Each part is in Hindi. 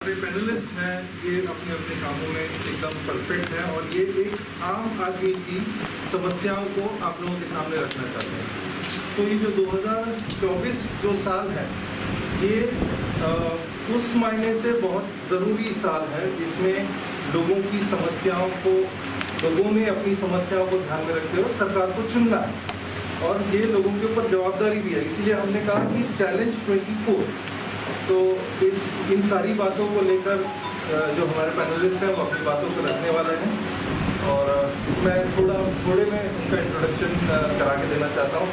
पैनलिस्ट हैं ये अपने अपने कामों में एकदम परफेक्ट है और ये एक आम आदमी की समस्याओं को आप लोगों के सामने रखना चाहते हैं। तो ये जो 2024 जो साल है ये उस मायने से बहुत ज़रूरी साल है जिसमें लोगों की समस्याओं को लोगों ने अपनी समस्याओं को ध्यान में रखते हुए सरकार को चुनना है और ये लोगों के ऊपर जवाबदारी भी है। इसीलिए हमने कहा कि चैलेंज 24। तो इन सारी बातों को लेकर जो हमारे पैनलिस्ट हैं वो अपनी बातों को रखने वाले हैं और मैं थोड़े में उनका इंट्रोडक्शन करा के देना चाहता हूँ।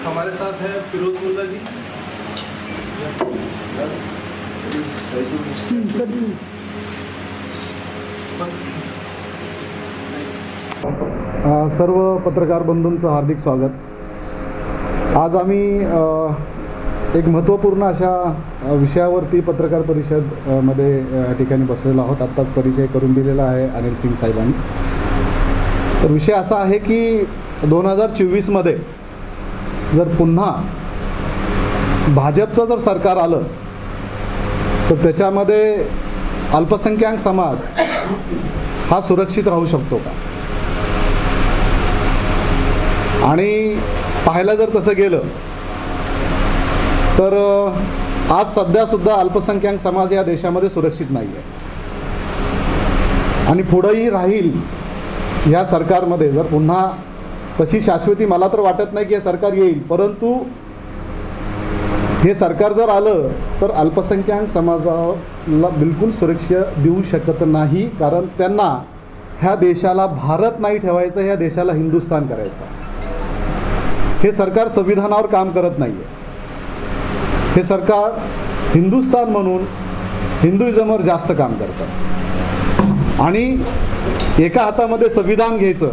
हमारे साथ हैं फिरोज मुल्ला जी, सर्व पत्रकार बंधूंचं हार्दिक स्वागत। आज आम्ही एक महत्त्वपूर्ण अशा विषयावरती पत्रकार परिषद मध्ये या ठिकाणी बसलेलो आहोत। आत्ताच परिचय करून दिलेला आहे अनिल सिंग साहेबांनी। तर विषय असा आहे की 2024 मध्ये जर पुन्हा भाजपचं जर सरकार आलं तर त्याच्यामध्ये अल्पसंख्याक समाज हा सुरक्षित राहू शकतो का? आणि पाहायला जर तसं गेलं तर आज सध्यासुद्धा अल्पसंख्याक समाज या देशामध्ये सुरक्षित नाही आहे आणि पुढेही राहील या सरकारमध्ये। जर पुन्हा तशी शाश्वती मला तर वाटत नाही की हे सरकार येईल, परंतु हे सरकार जर आलं तर अल्पसंख्याक समाजाला बिलकुल सुरक्षा देऊ शकत नाही, कारण त्यांना ह्या देशाला भारत नाही ठेवायचं, ह्या देशाला हिंदुस्थान करायचं। हे सरकार संविधानावर काम करत नाही आहे। हे सरकार हिंदुस्थान म्हणून हिंदुइझमवर जास्त काम करतं आणि एका हातामध्ये संविधान घ्यायचं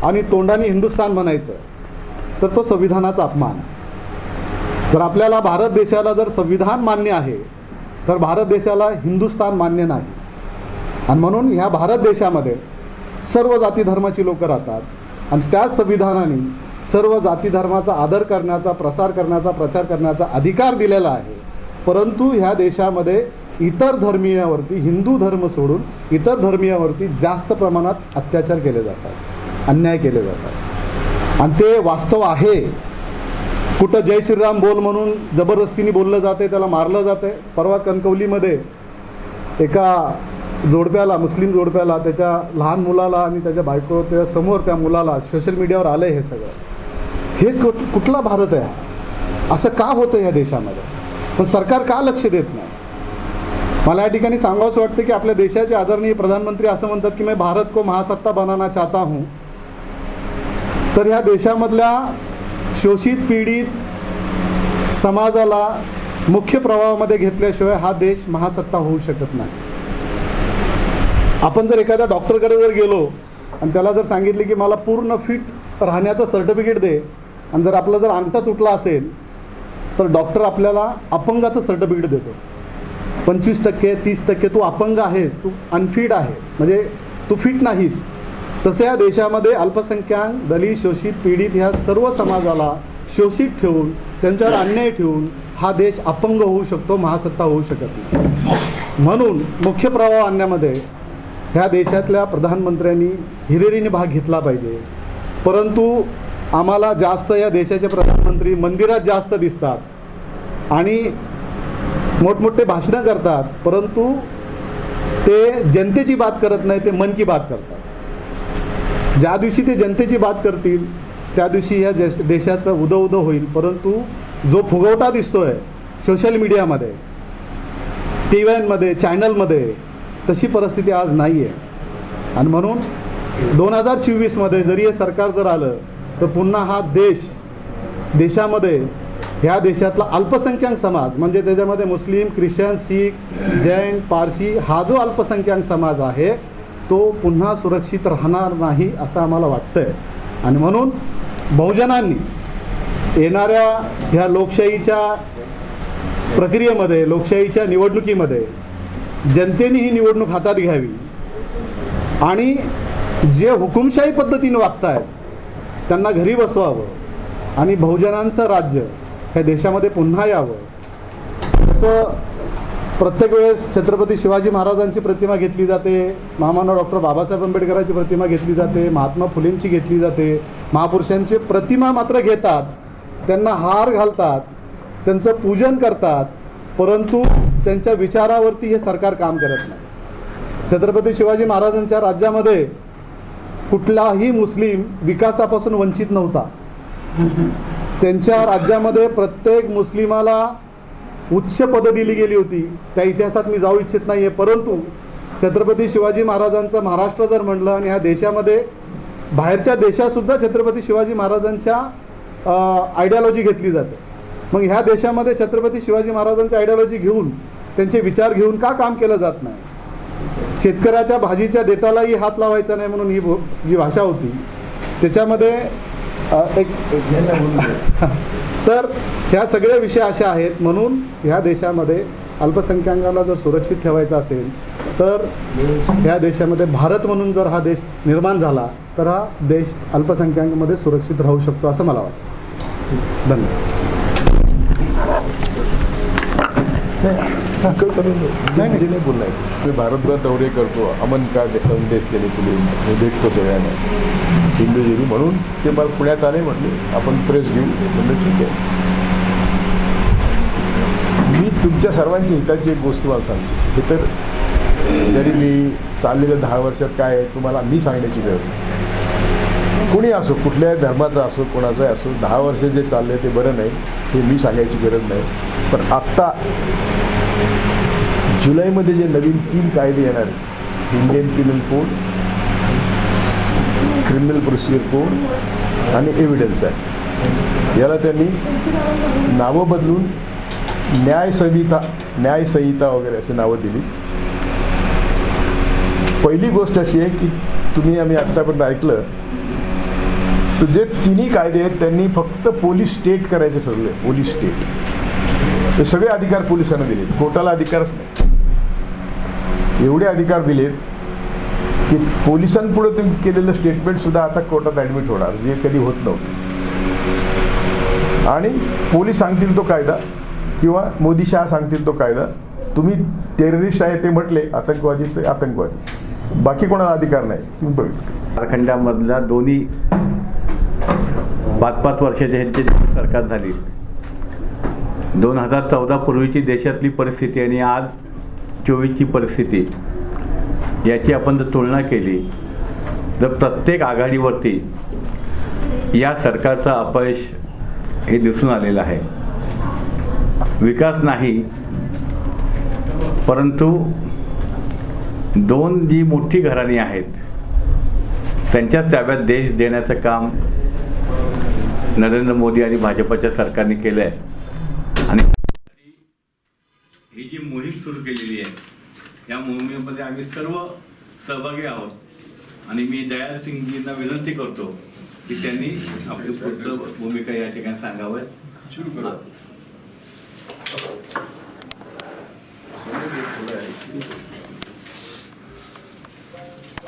आणि तोंडाने हिंदुस्थान म्हणायचं तर तो संविधानाचा अपमान आहे। जर आपल्याला भारत देशाला जर संविधान मान्य आहे तर भारत देशाला हिंदुस्थान मान्य नाही आणि म्हणून ह्या भारत देशामध्ये सर्व जाती धर्माची लोक राहतात आणि त्याच संविधानाने सर्व जाती धर्माचा आदर करण्याचा, प्रसार करण्याचा, प्रचार करण्याचा अधिकार दिलेला आहे। परंतु ह्या देशामध्ये इतर धर्मीयावरती, हिंदू धर्म सोडून इतर धर्मीयावरती जास्त प्रमाणात अत्याचार केले जातात, अन्याय केले जातात आणि ते वास्तव आहे। कुठं जय श्रीराम बोल म्हणून जबरदस्तीने बोललं जाते, त्याला मारलं जाते। परवा कणकवलीमध्ये एका जोडप्याला, मुस्लिम जोडप्याला, त्याच्या लहान मुलाला आणि त्याच्या बायकोच्या समोर त्या मुलाला, सोशल मीडियावर आलं हे सगळं। हे कुठला भारत आहे? असं का होतं या देशामध्ये? पण सरकार का लक्ष देत नाही? मला या ठिकाणी सांगावंसं वाटतं की आपल्या देशाचे आदरणीय प्रधानमंत्री असं म्हणतात की मैं भारत को महासत्ता बनाना चाहता हूँ। तर ह्या देशामधल्या शोषित पीडित समाजाला मुख्य प्रवाहामध्ये घेतल्याशिवाय हा देश महासत्ता होऊ शकत नाही। आपण जर एखाद्या डॉक्टरकडे जर गेलो आणि त्याला जर सांगितले की मला पूर्ण फिट राहण्याचं सर्टिफिकेट दे आणि जर आपला जर अंगठा तुटला असेल तर डॉक्टर आपल्याला अपंगाचं सर्टिफिकेट देतो। 25%, 30% तू अपंग आहेस, तू अनफिट आहे, म्हणजे तू फिट नाहीस। तसं या देशामध्ये अल्पसंख्याक, दलित, शोषित, पीडित ह्या सर्व समाजाला शोषित ठेवून, त्यांच्यावर अन्याय ठेवून हा देश अपंग होऊ शकतो, महासत्ता होऊ शकत नाही। म्हणून मुख्य प्रवाह आणण्यामध्ये ह्या देशातल्या प्रधानमंत्र्यांनी हिरिरीने भाग घेतला पाहिजे। परंतु आम्हाला जास्त या देशाचे प्रधानमंत्री मंदिरात जास्त दिसतात आणि मोठमोठे भाषणं करतात, परंतु ते जनतेची बात करत नाही, ते मन की बात करतात। ज्या दिवशी ते जनतेची बात करतील त्या दिवशी या देशाचं उदो उदो होईल। परंतु जो फुगवटा दिसतोय सोशल मीडियामध्ये, टीव्हीमध्ये, चॅनलमध्ये, तशी परिस्थिती आज नाही आहे आणि म्हणून 2024 मध्ये जरी हे सरकार जर आलं तर पुन्हा हा देशामध्ये ह्या देशातला अल्पसंख्याक समाज, म्हणजे त्याच्यामध्ये मुस्लिम, ख्रिश्चन, शीख, जैन, पारसी हा जो अल्पसंख्याक समाज आहे तो पुन्हा सुरक्षित राहणार नाही असं आम्हाला वाटतंय। आणि म्हणून बहुजनांनी येणाऱ्या ह्या लोकशाहीच्या प्रक्रियेमध्ये, लोकशाहीच्या निवडणुकीमध्ये जनतेने ही निवडणूक हातात घ्यावी आणि जे हुकुमशाही पद्धतीने वागतायत त्यांना घरी बसवावं आणि बहुजनांचं राज्य ह्या देशामध्ये पुन्हा यावं। जसं प्रत्येक वेळेस छत्रपती शिवाजी महाराजांची प्रतिमा घेतली जाते, महामानव डॉक्टर बाबासाहेब आंबेडकरांची प्रतिमा घेतली जाते, महात्मा फुलेंची घेतली जाते, महापुरुषांची प्रतिमा मात्र घेतात, त्यांना हार घालतात, त्यांचं पूजन करतात, परंतु त्यांच्या विचारावरती हे सरकार काम करत नाही. छत्रपती शिवाजी महाराजांच्या राज्यामध्ये कुठलाही मुस्लिम विकासापासून वंचित नव्हता. त्यांच्या राज्यामध्ये प्रत्येक मुस्लिमाला उच्च पदं दिली गेली होती. त्या इतिहासात मी जाऊ इच्छित नाही आहे, परंतु छत्रपती शिवाजी महाराजांचं महाराष्ट्र जर म्हटलं आणि ह्या देशामध्ये बाहेरच्या देशातसुद्धा छत्रपती शिवाजी महाराजांच्या आयडियॉलॉजी घेतली जाते. मग ह्या देशामध्ये छत्रपती शिवाजी महाराजांची आयडियॉलॉजी घेऊन त्यांचे विचार घेऊन का काम केलं जात नाही? शेतकऱ्याच्या भाजीच्या डेटालाही हात लावायचा नाही म्हणून ही जी भाषा होती त्याच्यामध्ये तर ह्या सगळे विषय असे आहेत. म्हणून ह्या देशामध्ये अल्पसंख्याकांना जर सुरक्षित ठेवायचं असेल तर ह्या देशामध्ये भारत म्हणून जर हा देश निर्माण झाला तर हा देश अल्पसंख्याकांमध्ये सुरक्षित राहू शकतो असं मला वाटतं. धन्यवाद. नाही बोललाय. मी भारतभर दौरे करतो, अमन का संदेश केले तुले, मी भेटतो सगळ्यांना हिंदूगिरी म्हणून ते मला पुण्यात आले, म्हटले आपण प्रेस घेऊ. म्हटलं ठीक आहे. मी तुमच्या सर्वांची हिताची एक गोष्ट मला सांगतो. हे तर जरी मी चाललेल्या 10 वर्षात काय आहे तुम्हाला मी सांगण्याची गरज नाही. कोणी असो, कुठल्याही धर्माचा असो, कोणाचाही असो, 10 वर्ष जे चालले ते बरं नाही, हे मी सांगायची गरज नाही. पण आत्ता जुलैमध्ये जे नवीन 3 कायदे येणार आहेत, Indian penal code, criminal procedure code आणि एव्हिडन्स ॲक्ट, याला त्यांनी नावं बदलून न्यायसंहिता वगैरे अशी नावं दिली. पहिली गोष्ट अशी आहे की आम्ही आत्तापर्यंत ऐकलं तर जे 3 कायदे आहेत त्यांनी फक्त पोलीस स्टेट करायचे ठरवले. पोलीस स्टेट हे सगळे अधिकार पोलिसांना दिलेत, कोर्टाला अधिकारच नाही. एवढे अधिकार दिलेत की पोलिसांपुढे तुम्ही केलेलं स्टेटमेंटसुद्धा आता कोर्टात ॲडमिट होणार, जे कधी होत नव्हतं. आणि पोलीस सांगतील तो कायदा किंवा मोदी शहा सांगतील तो कायदा, तुम्ही टेररिस्ट आहे ते म्हटले, आतंकवादी ते आतंकवादी, बाकी कोणाला अधिकार नाही. तुम्ही बघितलं झारखंडामधल्या दोन्ही 5-5 वर्षाच्या ह्यांची सरकार झाली. 2014 पूर्वीची देशातली परिस्थिती आणि आज 24ची परिस्थिती याची आपण जर तुलना केली तर प्रत्येक आघाडीवरती या सरकारचं अपयश हे दिसून आलेलं आहे. विकास नाही, परंतु 2 जी मोठी घराणी आहेत त्यांच्या ताब्यात देश देण्याचं काम नरेंद्र मोदी आणि भाजपच्या सरकारने केलं आहे. आणि ही जी मोहीम सुरू केलेली आहे या मोहिमेमध्ये आम्ही सर्व सहभागी आहोत आणि मी दयाल सिंगजींना विनंती करतो की त्यांनी आपली स्पष्ट भूमिका या ठिकाणी सांगावं.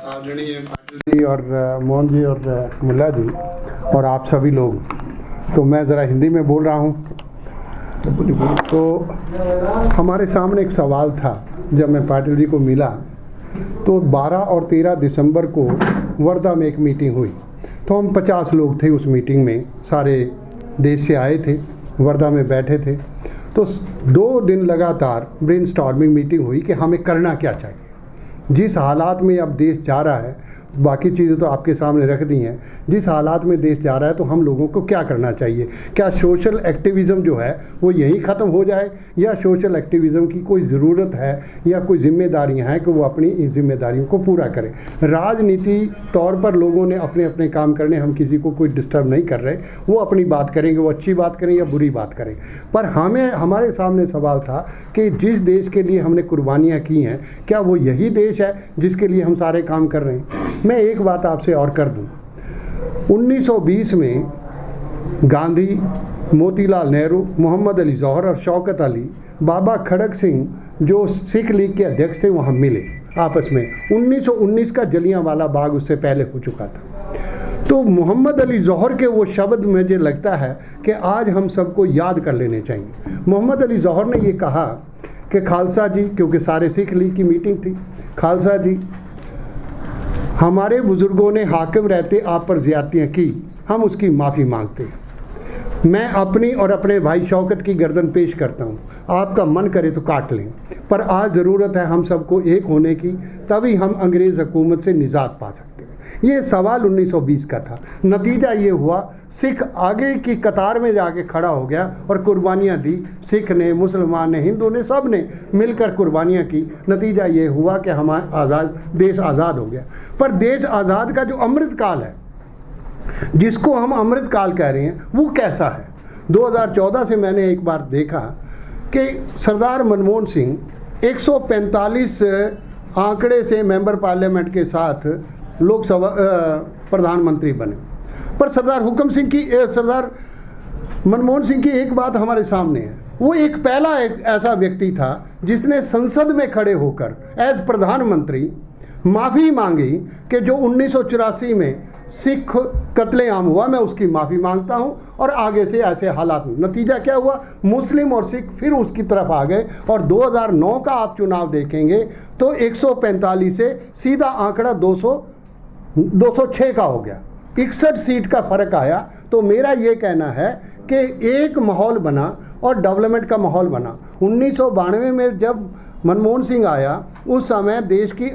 आदरणीय पाटिल जी और मोहन जी और मुल्ला जी और आप सभी लोग, तो मैं ज़रा हिंदी में बोल रहा हूँ. तो हमारे सामने एक सवाल था जब मैं पाटिल जी को मिला, तो 12 और 13 दिसंबर को वर्धा में एक मीटिंग हुई. तो हम 50 लोग थे उस मीटिंग में, सारे देश से आए थे, वर्धा में बैठे थे. तो 2 दिन लगातार ब्रेनस्टॉर्मिंग मीटिंग हुई कि हमें करना क्या चाहिए. जिस हालात में अब देश जा रहा है, बाकी चीज़ें तो आपके सामने रख दी हैं, जिस हालात में देश जा रहा है तो हम लोगों को क्या करना चाहिए. क्या सोशल एक्टिविज़म जो है वो यहीं ख़त्म हो जाए या सोशल एक्टिविज़म की कोई ज़रूरत है या कोई जिम्मेदारियां हैं कि वो अपनी इन जिम्मेदारियों को पूरा करें. राजनीति तौर पर लोगों ने अपने अपने काम करने, हम किसी को कोई डिस्टर्ब नहीं कर रहे, वो अपनी बात करेंगे, वो अच्छी बात करें या बुरी बात करें. पर हमारे सामने सवाल था कि जिस देश के लिए हमने कुर्बानियाँ की हैं, क्या वो यही देश है जिसके लिए हम सारे काम कर रहे हैं. मैं एक बात आपसे और कर दूं. 1920 में गांधी, मोतीलाल नेहरू, मोहम्मद अली जौहर और शौकत अली, बाबा खड़क सिंह जो सिख लीग के अध्यक्ष थे, वहाँ मिले आपस में. 1919 का जलियांवाला बाग उससे पहले हो चुका था. तो मोहम्मद अली जौहर के वो शब्द मुझे लगता है कि आज हम सबको याद कर लेने चाहिए. मोहम्मद अली जौहर ने ये कहा कि खालसा जी, क्योंकि सारे सिख लीग की मीटिंग थी, खालसा जी हमारे बुज़ुर्गों ने हाकिम रहते आप पर ज़्यादतियाँ की, हम उसकी माफ़ी मांगते हैं। मैं अपनी और अपने भाई शौकत की गर्दन पेश करता हूँ, आपका मन करे तो काट लें, पर आज ज़रूरत है हम सबको एक होने की, तभी हम अंग्रेज़ हुकूमत से निजात पा सकते हैं। ये सवाल 1920 का था। नतीजा ये हुआ सिख आगे की कतार में जाके खड़ा हो गया और कुर्बानियाँ दी। सिख ने, मुसलमान ने, हिंदू ने, सब ने मिलकर कुर्बानियाँ की। नतीजा ये हुआ कि हमारा देश आज़ाद हो गया। पर देश आज़ाद का जो अमृत काल है, जिसको हम अमृत काल कह रहे हैं, वो कैसा है? 2014 से मैंने एक बार देखा कि सरदार मनमोहन सिंह 145 आंकड़े से मेंबर पार्लियामेंट के साथ लोकसभा प्रधानमंत्री बने। पर सरदार मनमोहन सिंह की एक बात हमारे सामने है, वो एक पहला एक ऐसा व्यक्ति था जिसने संसद में खड़े होकर एज प्रधानमंत्री माफ़ी मांगी कि जो 1984 में सिख कत्लेआम हुआ, मैं उसकी माफ़ी मांगता हूं और आगे से ऐसे हालात में। नतीजा क्या हुआ? मुस्लिम और सिख फिर उसकी तरफ आ गए और 2009 का आप चुनाव देखेंगे तो 145 से सीधा आंकड़ा 206 का हो गया, 61 सीट का फ़र्क आया। तो मेरा ये कहना है कि एक माहौल बना और डेवलपमेंट का माहौल बना। 1992 में जब मनमोहन सिंह आया, उस समय देश की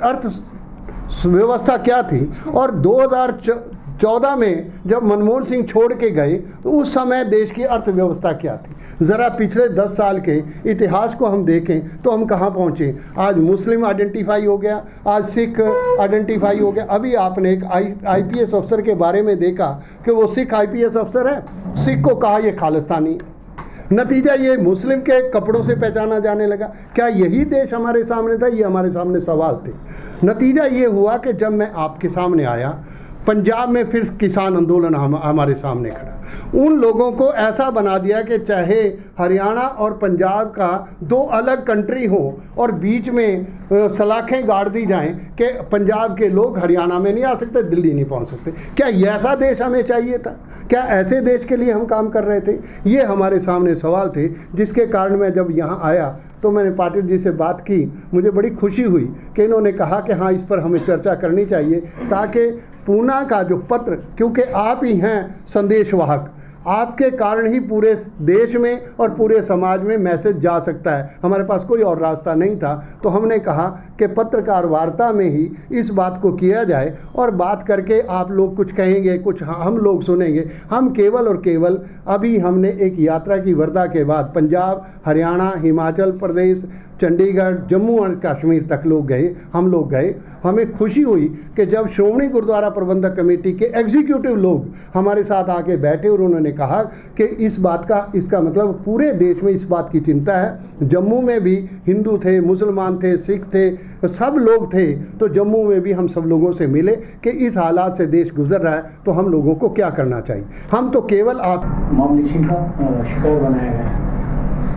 व्यवस्था क्या थी, और 2014 में जब मनमोहन सिंह छोड़ के गए तो उस समय देश की अर्थव्यवस्था क्या थी। ज़रा पिछले 10 साल के इतिहास को हम देखें तो हम कहाँ पहुँचे। आज मुस्लिम आइडेंटिफाई हो गया, आज सिख आइडेंटिफाई हो गया। अभी आपने एक IPS अफसर के बारे में देखा कि वो सिख IPS अफसर है, सिख को कहा ये खालिस्तानी है। नतीजा ये मुस्लिम के कपड़ों से पहचाना जाने लगा। क्या यही देश हमारे सामने था? ये हमारे सामने सवाल थे। नतीजा ये हुआ कि जब मैं आपके सामने आया, पंजाब में फिर किसान आंदोलन हमारे सामने खड़ा। उन लोगों को ऐसा बना दिया कि चाहे हरियाणा और पंजाब का दो अलग कंट्री हो और बीच में सलाखें गाड़ दी जाएं कि पंजाब के लोग हरियाणा में नहीं आ सकते, दिल्ली नहीं पहुंच सकते। क्या ऐसा देश हमें चाहिए था? क्या ऐसे देश के लिए हम काम कर रहे थे? ये हमारे सामने सवाल थे, जिसके कारण मैं जब यहाँ आया तो मैंने पाटिल जी से बात की। मुझे बड़ी खुशी हुई कि इन्होंने कहा कि हाँ, इस पर हमें चर्चा करनी चाहिए, ताकि पूना का जो पत्र, क्योंकि आप ही हैं संदेशवाहक, आपके कारण ही पूरे देश में और पूरे समाज में मैसेज जा सकता है। हमारे पास कोई और रास्ता नहीं था, तो हमने कहा कि पत्रकार वार्ता में ही इस बात को किया जाए और बात करके आप लोग कुछ कहेंगे, कुछ हम लोग सुनेंगे। हम केवल और केवल अभी हमने एक यात्रा की वर्धा के बाद पंजाब, हरियाणा, हिमाचल प्रदेश, चंडीगढ़, जम्मू और कश्मीर तक हम लोग गए। हमें खुशी हुई कि जब श्रोमणी गुरुद्वारा प्रबंधक कमेटी के एग्जीक्यूटिव लोग हमारे साथ आके बैठे और उन्होंने कहा कि इसका मतलब पूरे देश में इस बात की चिंता है। जम्मू में भी हिंदू थे, मुसलमान थे, सिख थे, सब लोग थे। तो जम्मू में भी हम सब लोगों से मिले कि इस हालात से देश गुजर रहा है, तो हम लोगों को क्या करना चाहिए। हम तो केवल मॉब लिंचिंग का शिकार बनाया गया है,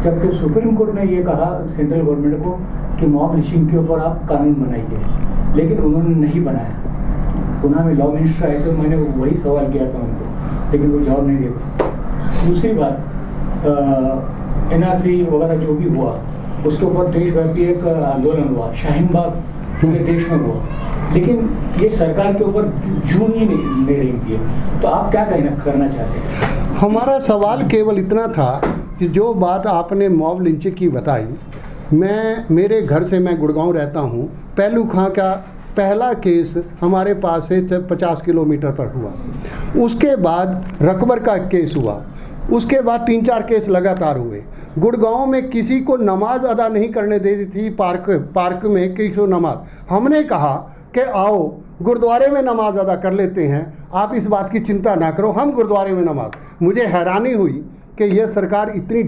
जबकि सुप्रीम कोर्ट ने ये कहा सेंट्रल गवर्नमेंट को कि मॉब लिंचिंग के ऊपर आप कानून बनाइए, लेकिन उन्होंने नहीं बनाया। पुणे में लॉ मिनिस्टर आए तो मैंने वही सवाल किया था उनको, लेकिन वो जवाब नहीं दे पाए। दूसरी बात, NRC वगैरह जो भी हुआ, उसके ऊपर देशव्यापी एक आंदोलन हुआ, शाहीन बाग पूरे देश में हुआ, लेकिन ये सरकार के ऊपर जून ही नहीं ले रही थी। तो आप क्या करना चाहते हैं? हमारा सवाल केवल इतना था कि जो बात आपने मॉब लिंचिंग की बताई, मेरे घर से, मैं गुड़गांव रहता हूँ, पहलू खां का पहला केस हमारे पास से 50 किलोमीटर पर हुआ। उसके बाद रकबर का केस हुआ, उसके बाद 3-4 केस लगातार हुए। गुड़गांव में किसी को नमाज अदा नहीं करने दे दी थी, पार्क में किसी को नमाज। हमने कहा कि आओ गुरुद्वारे में नमाज अदा कर लेते हैं, आप इस बात की चिंता ना करो, हम गुरुद्वारे में नमाज। मुझे हैरानी हुई कि यह सरकार, इतनी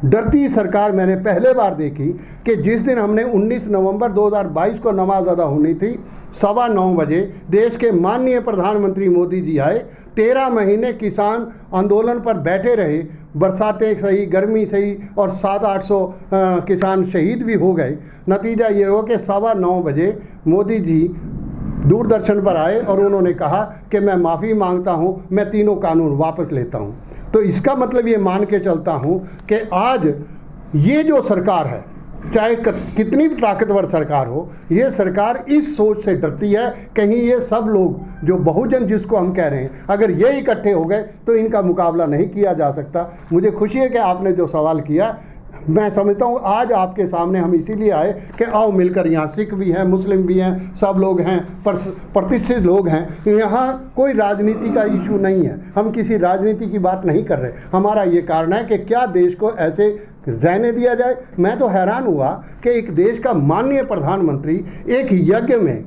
डरती सरकार मैंने पहले बार देखी कि जिस दिन हमने 19 नवंबर 2022 को नमाज अदा होनी थी, 9:15 बजे देश के माननीय प्रधानमंत्री मोदी जी आए। 13 महीने किसान आंदोलन पर बैठे रहे, बरसातें सही, गर्मी सही, और 700-800 किसान शहीद भी हो गए। नतीजा ये हो कि 9:15 बजे मोदी जी दूरदर्शन पर आए और उन्होंने कहा कि मैं माफ़ी मांगता हूँ, मैं तीनों कानून वापस लेता हूँ। तो इसका मतलब ये मान के चलता हूँ कि आज ये जो सरकार है, चाहे कितनी भी ताकतवर सरकार हो, ये सरकार इस सोच से डरती है कहीं ये सब लोग जो बहुजन जिसको हम कह रहे हैं, अगर ये इकट्ठे हो गए तो इनका मुकाबला नहीं किया जा सकता। मुझे खुशी है कि आपने जो सवाल किया, मैं समझता हूँ आज आपके सामने हम इसीलिए आए कि आओ मिलकर, यहाँ सिख भी हैं, मुस्लिम भी हैं, सब लोग हैं, प्रतिष्ठित लोग हैं। यहाँ कोई राजनीति का इशू नहीं है, हम किसी राजनीति की बात नहीं कर रहे। हमारा ये कारण है कि क्या देश को ऐसे रहने दिया जाए। मैं तो हैरान हुआ कि एक देश का माननीय प्रधानमंत्री एक यज्ञ में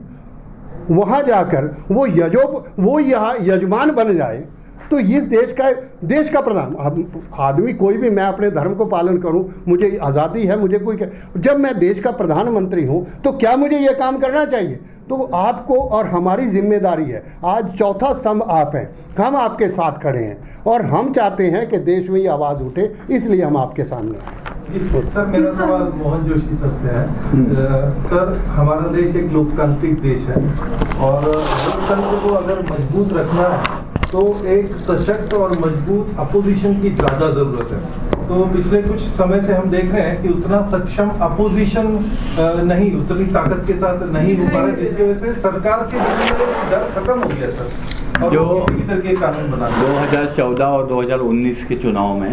वहाँ जाकर वो यहाँ यजमान बन जाए, तो इस देश का प्रधान आदमी कोई भी, मैं अपने धर्म को पालन करूं, मुझे आज़ादी है, मुझे कोई, जब मैं देश का प्रधानमंत्री हूं तो क्या मुझे ये काम करना चाहिए? तो आपको और हमारी जिम्मेदारी है। आज चौथा स्तंभ आप हैं, हम आपके साथ खड़े हैं और हम चाहते हैं कि देश में ये आवाज़ उठे, इसलिए हम आपके सामने हैं। सर, मेरा सवाल मोहन जोशी सर से है। सर, हमारा देश एक लोकतांत्रिक देश है और लोकतंत्र को अगर मजबूत रखना है तो एक सशक्त और मजबूत अपोजिशन की ज़्यादा ज़रूरत है। तो पिछले कुछ समय से हम देख रहे हैं कि उतना सक्षम अपोजिशन नहीं, उतनी ताकत के साथ नहीं हो पा रहा है, जिसकी वजह से सरकार के डर खत्म हो गया सर, और जो किसी भी तरह के कानून बना 2014 और 2019 के चुनाव में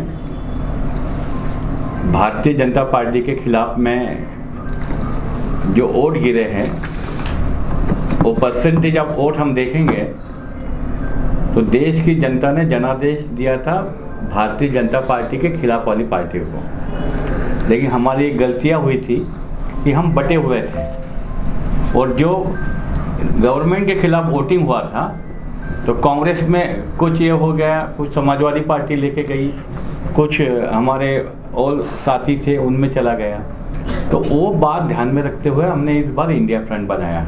भारतीय जनता पार्टी के खिलाफ में जो वोट गिरे हैं, वो परसेंटेज ऑफ वोट हम देखेंगे तो देश की जनता ने जनादेश दिया था भारतीय जनता पार्टी के खिलाफ वाली पार्टियों को। लेकिन हमारी गलतियां हुई थी कि हम बटे हुए थे और जो गवर्नमेंट के खिलाफ वोटिंग हुआ था तो कांग्रेस में कुछ ये हो गया, कुछ समाजवादी पार्टी लेके गई, कुछ हमारे और साथी थे उनमें चला गया। तो वो बात ध्यान में रखते हुए हमने इस बार इंडिया फ्रंट बनाया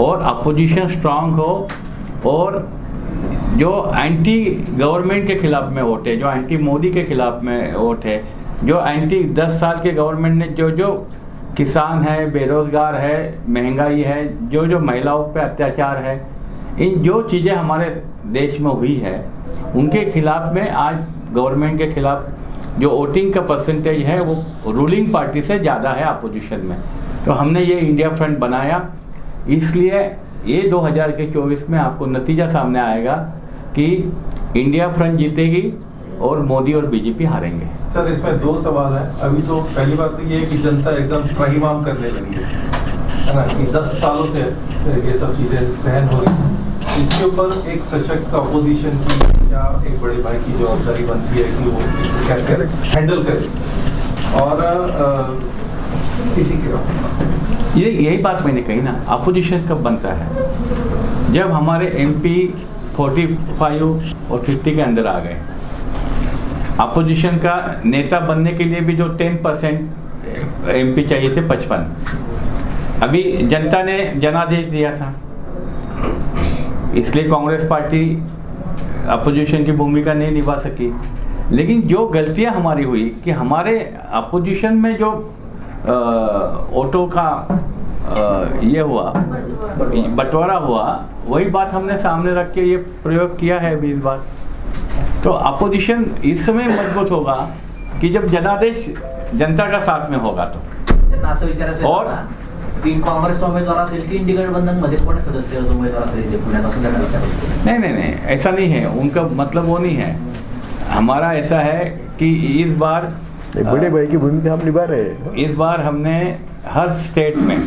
और अपोजिशन स्ट्रांग हो और जो एंटी गवर्नमेंट के खिलाफ में वोट है, जो एंटी मोदी के खिलाफ में वोट है, जो एंटी 10 साल के गवर्नमेंट ने जो किसान है, बेरोजगार है, महंगाई है, जो महिलाओं पे अत्याचार है, इन जो चीज़ें हमारे देश में हुई है उनके खिलाफ में आज गवर्नमेंट के खिलाफ जो वोटिंग का परसेंटेज है वो रूलिंग पार्टी से ज़्यादा है अपोजिशन में। तो हमने ये इंडिया फ्रंट बनाया, इसलिए ये 2024 में आपको नतीजा सामने आएगा कि इंडिया फ्रंट जीतेगी और मोदी और बीजेपी हारेंगे। सर, इसमें 2 सवाल हैं। अभी तो पहली बात तो ये है कि जनता एकदम त्राहिमाम करने लगी है ना, कि 10 सालों से ये सब चीज़ें सहन हो रही हैं। इसके ऊपर एक सशक्त अपोजिशन की या एक बड़े भाई की जवाबदारी बनती है कि वो इसको कैसे हैंडल करे। और इसी के यही बात मैंने कही ना, अपोजिशन कब बनता है? जब हमारे MP 45 और 50 के अंदर आ गए। अपोजिशन का नेता बनने के लिए भी जो 10% MP चाहिए थे 55, अभी जनता ने जनादेश दिया था, इसलिए कांग्रेस पार्टी अपोजिशन की भूमिका नहीं निभा सकी। लेकिन जो गलतियां हमारी हुई कि हमारे अपोजिशन में जो ऑटो का ये हुआ, बंटवारा हुआ, वही बात हमने सामने रख के ये प्रयोग किया है अभी इस बार। तो अपोजिशन इस समय मजबूत होगा कि जब जनादेश जनता का साथ में होगा तो। असं विचारायचं और की काँग्रेस उमेदवार असेल की इंडिया गठबंधनमध्ये कोणी सदस्य उमेदवार असेल जे पुण्यात असं त्यांना विचारायचं। नहीं, ऐसा नहीं है, उनका मतलब वो नहीं है। हमारा ऐसा है कि इस बार बड़े भाई की भूमिका हम निभा रहे हैं। इस बार हमने हर स्टेट में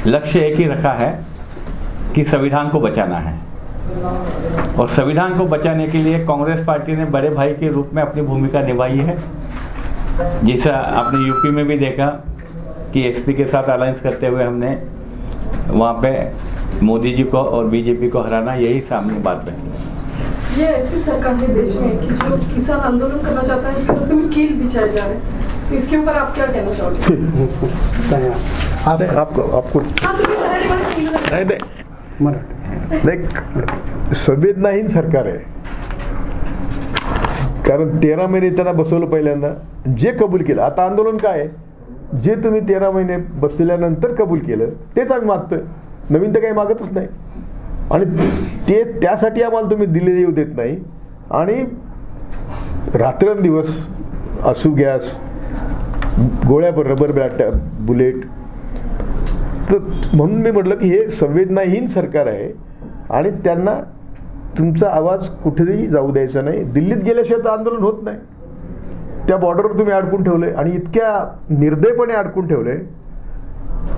लक्ष्य एक ही रखा है कि संविधान को बचाना है और संविधान को बचाने के लिए कांग्रेस पार्टी ने बड़े भाई के रूप में अपनी भूमिका निभाई है। जैसा आपने यूपी में भी देखा कि एसपी के साथ अलायंस करते हुए हमने वहाँ पे मोदी जी को और बीजेपी को हराना, यही सामने बात रही। ये ऐसी सरकार है देश में कि जो किसान आंदोलन करना चाहता है उसके रास्ते में कील बिछाए जा रहे हैं, तो इसके ऊपर आप क्या कहना चाहोगे? आपको नहीं, संवेदनाहीन सरकार आहे। कारण 13 महिने त्यांना बसवलं पहिल्यांदा, जे कबूल केलं। आता आंदोलन काय आहे? जे तुम्ही 13 महिने बसल्यानंतर कबूल केलं तेच आम्ही मागतोय, नवीन तर काही मागतच नाही। आणि ते त्यासाठी आम्हाला तुम्ही दिल्लीला येऊ देत नाही आणि रात्रंदिवस आसू गॅस गोळ्या पण रबर बॅट बुलेट. तर म्हणून मी म्हटलं की हे संवेदनाहीन सरकार आहे आणि त्यांना तुमचा आवाज कुठेही जाऊ द्यायचा नाही. दिल्लीत गेल्याशिवाय तर आंदोलन होत नाही. त्या बॉर्डरवर तुम्ही अडकून ठेवले आणि इतक्या निर्दयपणे अडकून ठेवले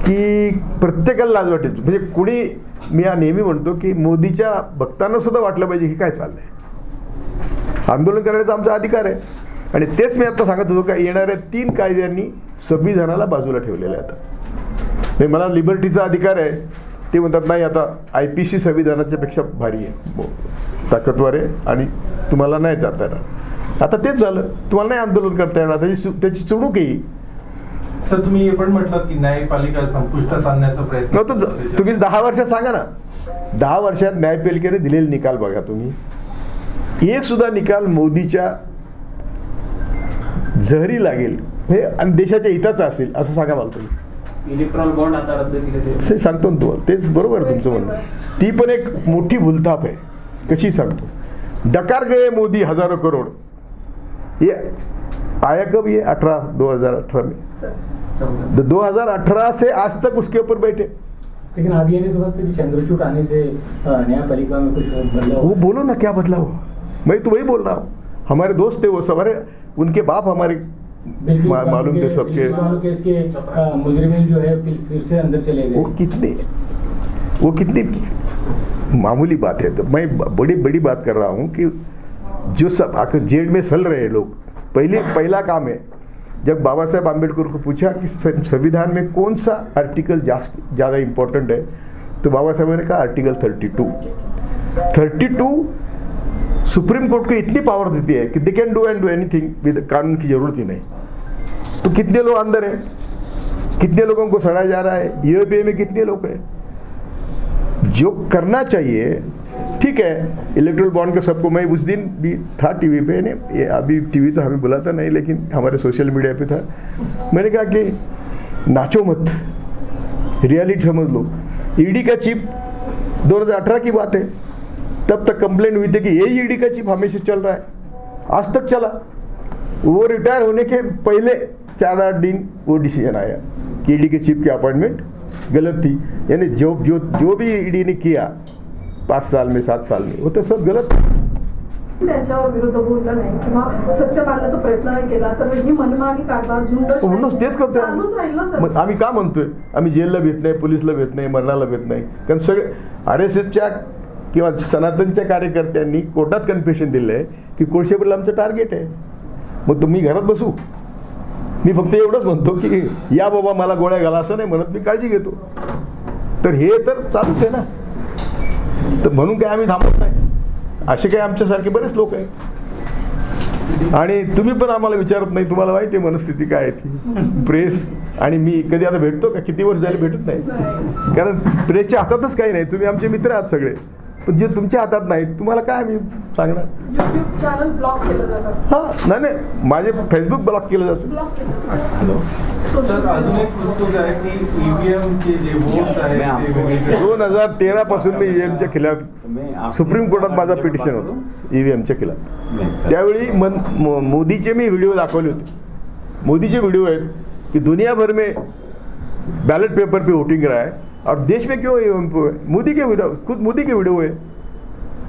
की प्रत्येकाला लाज वाटेल. म्हणजे कुणी, मी नेहमी म्हणतो की मोदीच्या भक्तांना सुद्धा वाटलं पाहिजे की काय चाललंय. आंदोलन करण्याचा आमचा अधिकार आहे आणि तेच मी आता सांगत होतो का येणाऱ्या 3 कायद्यांनी संविधानाला बाजूला ठेवलेलं आहे. आता मला लिबर्टीचा अधिकार आहे, ते म्हणतात नाही आता IPC संविधानाच्या पेक्षा भारी आहे, ताकदवर आहे आणि तुम्हाला नाही जाता येणार. आता तेच झालं, तुम्हाला नाही आंदोलन करता येणार, त्याची चुणूक येईल. सर तुम्ही हे पण म्हटलं की न्यायपालिका संपुष्टात आणण्याचा प्रयत्न, तुम्ही 10 वर्षात सांगा ना, 10 वर्षात न्यायपालिकेने दिलेले निकाल बघा तुम्ही. एक सुद्धा निकाल मोदीच्या झहरी लागेल हे आणि देशाच्या हिताचं असेल असं सांगा मला तुम्ही. इलेक्ट्रॉल बॉन्ड आता रद्द केले ते सांगतो ना तुम्हाला, तेच बरोबर आहे तुमचं म्हणणं. ती पण एक मोठी भूलथाप आहे. कशी सांगतो, डकार गए मोदी हजारों करोड़, ये आया कब, ये 2018 में. 2018 से आज तक उसके ऊपर बैठे. लेकिन आप ये नहीं समझते कि चंद्रचूड़ आने से न्यायपालिका में कुछ बदलाव? वो बोलो ना क्या बदलाव. मैं तो वही बोल रहा हूँ, हमारे दोस्त थे वो सवारे, उनके बाप हमारे मालूम थे सबके. केस के मुजरिमीन जो है फिर से अंदर चले गए. वो कितनी मामूली बात है. तो मैं बड़ी बात कर रहा हूँ कि जो सब आकर जेल में सल रहे हैं लोग, पहला काम है जब बाबा साहेब आम्बेडकर को पूछा कि संविधान में कौन सा आर्टिकल ज़्यादा इम्पोर्टेंट है, तो बाबा साहेब ने कहा आर्टिकल 32 सुप्रीम कोर्ट को इतनी पावर देती है कि they can do and do anything with, कानून की जरूरत ही नहीं. तो कितने लोग अंदर हैं, कितने लोगों को सड़ाया जा रहा है, यूएपीए में कितने लोग हैं. जो करना चाहिए ठीक है. इलेक्ट्रल बॉन्ड का सबको, मैं उस दिन भी था टीवी पे, नहीं अभी टीवी तो हमें बुलाता नहीं लेकिन हमारे सोशल मीडिया पे था. मैंने कहा कि नाचो मत, रियलिटी समझ लो. ईडी का चीफ 2018 की बात है, तब तक कंप्लेंट हुई थी कि यही ईडी का चीफ हमेशा चल रहा है, आज तक चला. वो रिटायर होने के पहले 4-8 दिन वो डिसीजन आया कि ईडी के चीफ की अपॉइंटमेंट गलत थी. यानी जो भी ईडी ने किया 5 साल में 7 साल में, वो तो सब गलत. त्यांच्यावर विरोध बोलला नाही किंवा सत्य मांडण्याचा प्रयत्न नाही केला तर ही मनमानी कारभार म्हणून तेच करतोय. चालूच राहील ना सर. मग आम्ही का म्हणतोय, आम्ही जेलला भेट नाही, पोलिसला भेट नाही, मरणाला भेट नाही. कारण सगळे RSSच्या किंवा सनातनच्या कार्यकर्त्यांनी कोर्टात कन्फेशन दिलं आहे की कोळशेपरला आमचं टार्गेट आहे. मग तुम्ही घरात बसू, मी फक्त एवढंच म्हणतो की या बाबा मला गोळ्या घाला असं नाही म्हणत, मी काळजी घेतो. तर हे तर चालूच आहे ना. तर म्हणून काय आम्ही थांबत नाही. असे काही आमच्यासारखे बरेच लोक आहेत आणि तुम्ही पण आम्हाला विचारत नाही. तुम्हाला माहिती आहे मनस्थिती काय आहे ती. प्रेस आणि मी कधी आता भेटतो का, किती वर्ष झाले भेटत नाही. कारण प्रेसच्या हातातच काही नाही. तुम्ही आमचे मित्र आहात सगळे, पण जे तुमच्या हातात नाही तुम्हाला काय आम्ही सांगणार. YouTube चॅनल ब्लॉक केलं जातं. हां नाही, माझे फेसबुक ब्लॉक केलं जातं. ब्लॉक केलं. सर अजून एक वस्तू आहे की ईव्हीएमचे जे वोट्स आहेत ते वेगवेगळे 2013 पासून मी ईव्हीएमच्या खिलाफ सुप्रीम कोर्टात माझा पिटिशन होतं ईव्हीएमच्या खिलाफ. त्यावेळी मोदीचे मी व्हिडिओ दाखवले होते. मोदीचे व्हिडिओ आहेत कि दुनिया भर में बैलेट पेपर पे वोटिंग रहा है और देश में क्यों ईवीएम पे मोदी के वीडियो, खुद मोदी के वीडियो है.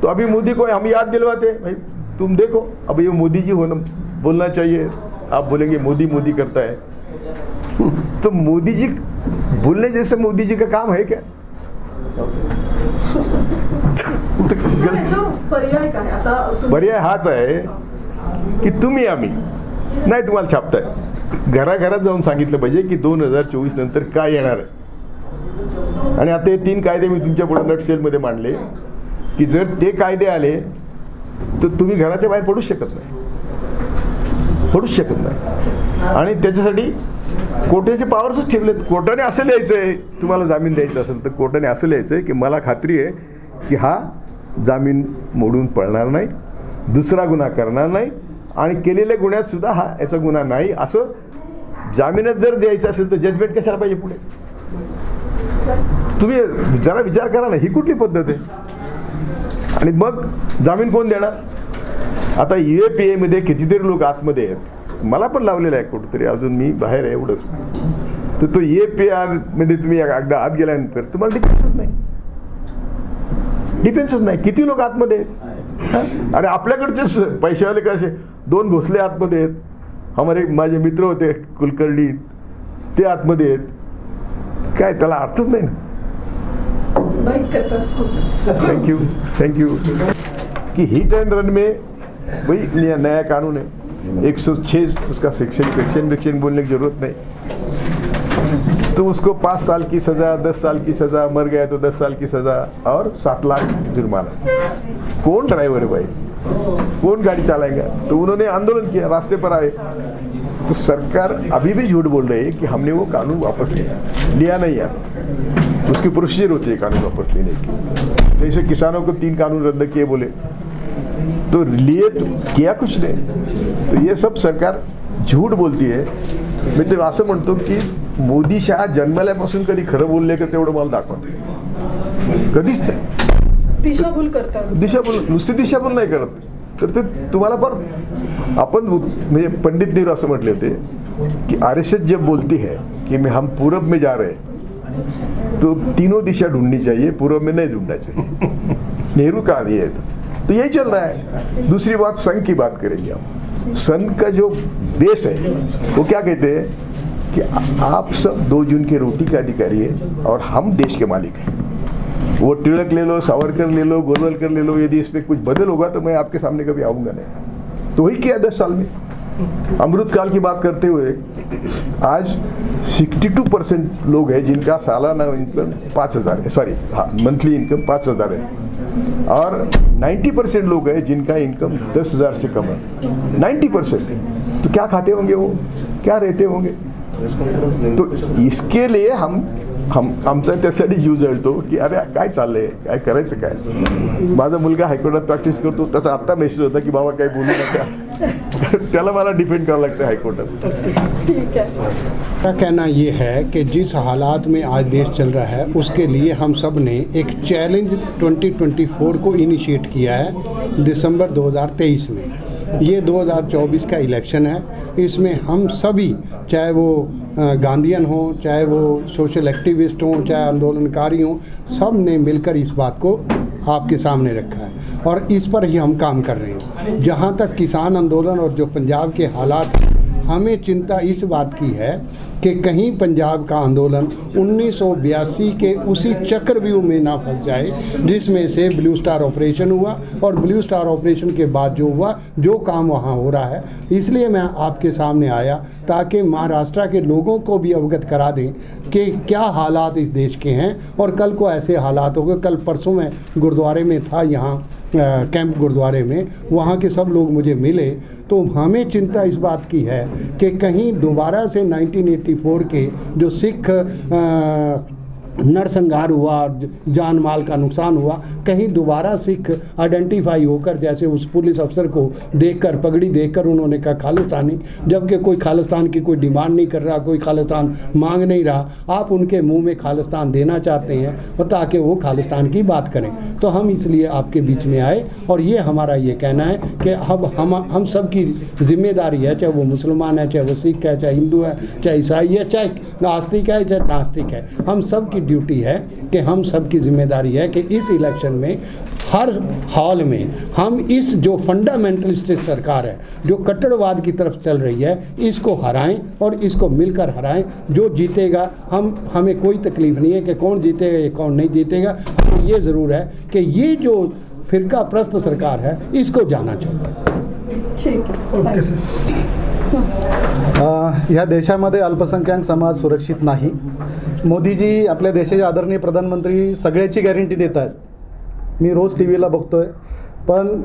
तो अभी मोदी को हम याद दिलवाते भाई तुम देखो अब ये मोदी जी होना बोलना चाहिए. आप बोलेंगे मोदी मोदी करता है, तो मोदी जी बोलने जैसे मोदी जी का काम है क्या. सर, याच्यावर पर्याय काय आता पर्याय हाच आहे की तुम्ही आम्ही नाही तुम्हाला छापताय. घराघरात जाऊन सांगितलं पाहिजे की 2024 नंतर काय येणार आहे. आणि आता हे 3 कायदे मी तुमच्या पुढे नटशेलमध्ये मांडले की जर ते कायदे आले तर तुम्ही घराच्या बाहेर पडूच शकत नाही. आणि त्याच्यासाठी कोर्टाचे पॉवर्सच ठेवलेत. कोर्टाने असं लिहायचं आहे, तुम्हाला जामीन द्यायचा असेल तर कोर्टाने असं लिहायचं आहे की मला खात्री आहे की हा जामीन मोडून पळणार नाही, दुसरा गुन्हा करणार नाही आणि केलेल्या गुन्ह्यात सुद्धा हा याचा गुन्हा नाही. असं जामीनच जर द्यायचं असेल तर जजमेंट कशाला पाहिजे पुढे. तुम्ही जरा विचार करा ना, ही कुठली पद्धत आहे. आणि मग जामीन कोण देणार. आता UAPA मध्ये कितीतरी लोक आतमध्ये आहेत मला पण लावलेलं आहे कुठेतरी, अजून मी बाहेर आहे एवढंच. तर तो APR मध्ये तुम्ही एकदा आत गेल्यानंतर तुम्हाला डिफेन्सच नाही. किती लोक आतमध्ये आहेत. अरे आपल्याकडचेच पैशावाले कसे 2 भोसले आतमध्ये आहेत. माझे मित्र होते कुलकर्णी, ते आतमध्ये आहेत. काय त्याला अर्थच नाही ना. थैंक यू कि हिट एंड रन में वही नया कानून है 106 उसका सेक्शन बोलने की जरूरत नहीं. तो उसको 5 साल की सज़ा, 10 साल की सज़ा, मर गया तो 10 साल की सज़ा और 7 लाख जुर्माना. कौन ड्राइवर है भाई, कौन गाड़ी चलाएगा. तो उन्होंने आंदोलन किया, रास्ते पर आए. तो सरकार अभी भी झूठ बोल रही है कि हमने वो कानून वापस लिया नहीं है. उसकी प्रोसीजर होती है कानून वापस लेने की. जैसे किसानों को 3 कानून रद्द किए बोले, तो लिए तो किया कुछ नहीं. तो ये सब सरकार झूठ बोलती आहे. मी ते असं म्हणतो की मोदी शहा जन्मल्यापासून कधी खरं बोलले का तेवढं मला दाखवत कधीच नाही. दिशाभूल करतात. नुसती दिशाभूल नाही करत. तर ते तुम्हाला पण आपण म्हणजे पंडित नेहरू असं म्हटले होते की RSS जब बोलती है कि हम पूरब में जा रहे हैं तो तीनों दिशा ढूंढनी चाहिए, पूरब में नहीं ढूंढना चाहिए. नेहरू का ये तो यही चल रहा है. दूसरी बात संघ की बात करेंगे हम. संघ का जो बेस है वो क्या कहते हैं कि आप सब 2 जून की रोटी के अधिकारी है और हम देश के मालिक हैं. वो तिलक ले लो, सावरकर ले लो, गोलवलकर ले लो, यदि इसमें कुछ बदल होगा तो मैं आपके सामने कभी आऊँगा नहीं. तो वही किया 10 साल में. अमृतकाल की बात करते हुए आज 62% लोग हैं जिनका सालाना इनकम 5,000 है, सॉरी मंथली इनकम 5,000 है. और 90% लोग हैं जिनका इनकम 10,000 से कम है. 90%. तो क्या खाते होंगे वो, क्या रहते होंगे. तो इसके लिए आमचा त्यासाठी जीव जळतो की अरे काय चाललंय, काय करायचं काय. माझा मुलगा हायकोर्टात प्रॅक्टिस करतो, त्याचा आत्ता मेसेज होता की बाबा काही बोलू नका. त्याला मला डिफेंड करावं लागतं हायकोर्टात. ठीक है. मेरा कहना ये है कि जिस हालात में आज देश चल रहा है उसके लिए हम सब ने एक चैलेंज 2024 को इनिशिएट किया है दिसंबर 2023 में. ये 2024 का इलेक्शन है. इसमें हम सभी, चाहे वो गांधीयन हो, चाहे वो सोशल एक्टिविस्ट हों, चाहे आंदोलनकारी हों, सब ने मिलकर इस बात को आपके सामने रखा है और इस पर ही हम काम कर रहे हैं. जहाँ तक किसान आंदोलन और जो पंजाब के हालात हैं, हमें चिंता इस बात की है कि कहीं पंजाब का आंदोलन 1982 के उसी चक्रव्यूह में ना फंस जाए जिसमें से ब्लू स्टार ऑपरेशन हुआ और ब्लू स्टार ऑपरेशन के बाद जो हुआ, जो काम वहाँ हो रहा है. इसलिए मैं आपके सामने आया ताकि महाराष्ट्र के लोगों को भी अवगत करा दें कि क्या हालात इस देश के हैं और कल को ऐसे हालात हो गए. कल परसों मैं गुरुद्वारे में था, यहाँ कैंप गुरुद्वारे में, वहाँ के सब लोग मुझे मिले. तो हमें चिंता इस बात की है कि कहीं दोबारा से 1984 के जो सिख नरसंहार हुआ, जान माल का नुकसान हुआ, कहीं दोबारा सिख आइडेंटिफाई होकर, जैसे उस पुलिस अफसर को देखकर, पगड़ी देखकर उन्होंने कहा खालिस्तानी, जबकि कोई खालिस्तान की कोई डिमांड नहीं कर रहा, कोई खालिस्तान मांग नहीं रहा. आप उनके मुंह में खालिस्तान देना चाहते हैं और ताकि वो खालिस्तान की बात करें. तो हम इसलिए आपके बीच में आए और ये हमारा ये कहना है कि अब हम सब की जिम्मेदारी है, चाहे वो मुसलमान है, चाहे वो सिख है, चाहे हिंदू है, चाहे ईसाई है, चाहे आस्तिक है, चाहे नास्तिक है, हम सब की ड्यूटी है कि हम सब की जिम्मेदारी है कि इस इलेक्शन में हर हाल में हम इस जो फंडामेंटलिस्ट सरकार है, जो कट्टरवाद की तरफ चल रही है, इसको हराएं और इसको मिलकर हराएं. जो जीतेगा, हमें कोई तकलीफ नहीं है कि कौन जीतेगा या कौन नहीं जीतेगा. ये ज़रूर है कि ये जो फिरका प्रस्त सरकार है इसको जाना चाहिए. ठीक है. ह्या देशामध्ये अल्पसंख्याक समाज सुरक्षित नाही. मोदीजी आपल्या देशाचे आदरणीय प्रधानमंत्री सगळ्याची गॅरंटी देत आहेत. मी रोज टी व्हीला बघतोय, पण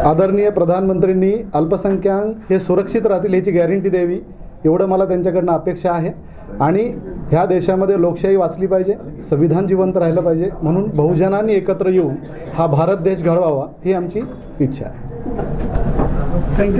आदरणीय प्रधानमंत्रींनी अल्पसंख्याक हे सुरक्षित राहतील याची गॅरंटी द्यावी, एवढं मला त्यांच्याकडनं अपेक्षा आहे. आणि ह्या देशामध्ये लोकशाही वाचली पाहिजे, संविधान जिवंत राहिलं पाहिजे, म्हणून बहुजनांनी एकत्र येऊन हा भारत देश घडवावा ही आमची इच्छा आहे.